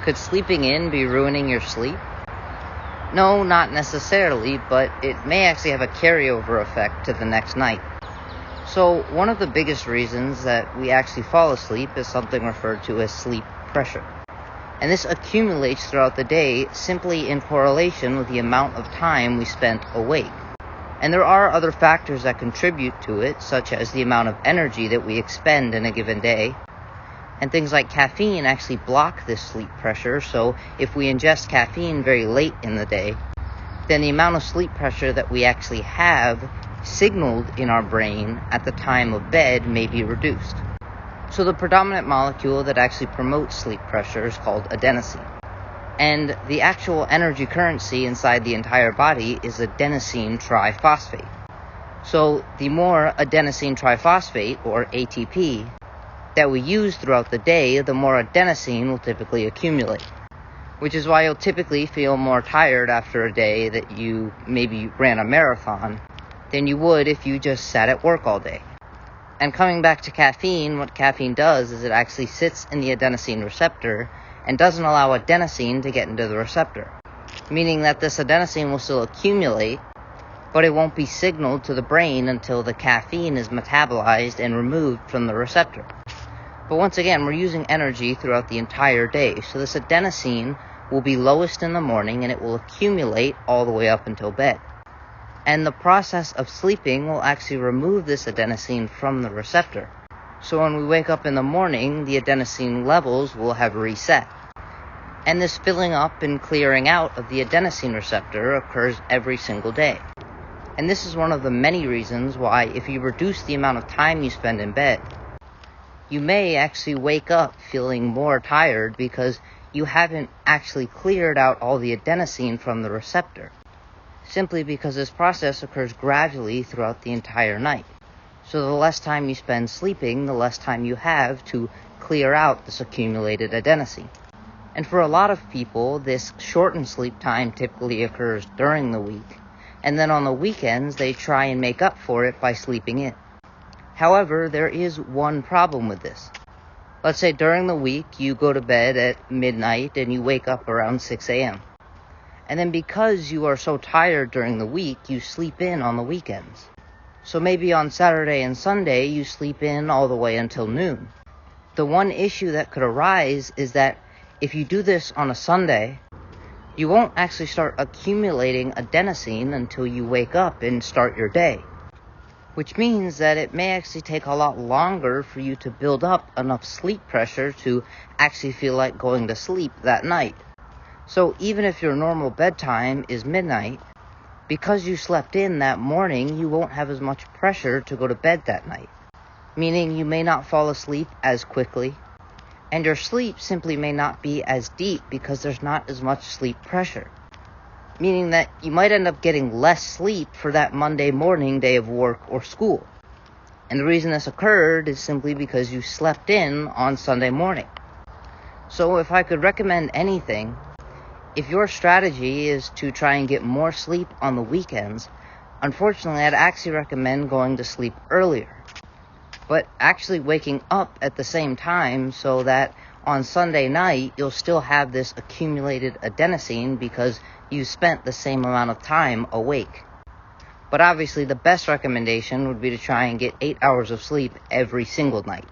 Could sleeping in be ruining your sleep? No, not necessarily, but it may actually have a carryover effect to the next night. So, one of the biggest reasons that we actually fall asleep is something referred to as sleep pressure. And this accumulates throughout the day simply in correlation with the amount of time we spent awake. And there are other factors that contribute to it, such as the amount of energy that we expend in a given day. And things like caffeine actually block this sleep pressure, so if we ingest caffeine very late in the day, then the amount of sleep pressure that we actually have signaled in our brain at the time of bed may be reduced. So the predominant molecule that actually promotes sleep pressure is called adenosine. And the actual energy currency inside the entire body is adenosine triphosphate. So the more adenosine triphosphate, or ATP, that we use throughout the day, the more adenosine will typically accumulate. Which is why you'll typically feel more tired after a day that you maybe ran a marathon than you would if you just sat at work all day. And coming back to caffeine, what caffeine does is it actually sits in the adenosine receptor and doesn't allow adenosine to get into the receptor. Meaning that this adenosine will still accumulate, but it won't be signaled to the brain until the caffeine is metabolized and removed from the receptor. But once again, we're using energy throughout the entire day, so this adenosine will be lowest in the morning and it will accumulate all the way up until bed. And the process of sleeping will actually remove this adenosine from the receptor. So when we wake up in the morning, the adenosine levels will have reset. And this filling up and clearing out of the adenosine receptor occurs every single day. And this is one of the many reasons why if you reduce the amount of time you spend in bed, you may actually wake up feeling more tired because you haven't actually cleared out all the adenosine from the receptor. Simply because this process occurs gradually throughout the entire night. So the less time you spend sleeping, the less time you have to clear out this accumulated adenosine. And for a lot of people, this shortened sleep time typically occurs during the week, and then on the weekends they try and make up for it by sleeping in. However, there is one problem with this. Let's say during the week you go to bed at midnight and you wake up around 6 a.m. And then because you are so tired during the week, you sleep in on the weekends. So maybe on Saturday and Sunday you sleep in all the way until noon. The one issue that could arise is that if you do this on a Sunday, you won't actually start accumulating adenosine until you wake up and start your day. Which means that it may actually take a lot longer for you to build up enough sleep pressure to actually feel like going to sleep that night. So even if your normal bedtime is midnight, because you slept in that morning, you won't have as much pressure to go to bed that night. Meaning you may not fall asleep as quickly, and your sleep simply may not be as deep because there's not as much sleep pressure. Meaning that you might end up getting less sleep for that Monday morning day of work or school. And the reason this occurred is simply because you slept in on Sunday morning. So if I could recommend anything, if your strategy is to try and get more sleep on the weekends, unfortunately I'd actually recommend going to sleep earlier. But actually waking up at the same time so that on Sunday night you'll still have this accumulated adenosine because you spent the same amount of time awake. But obviously the best recommendation would be to try and get 8 hours of sleep every single night.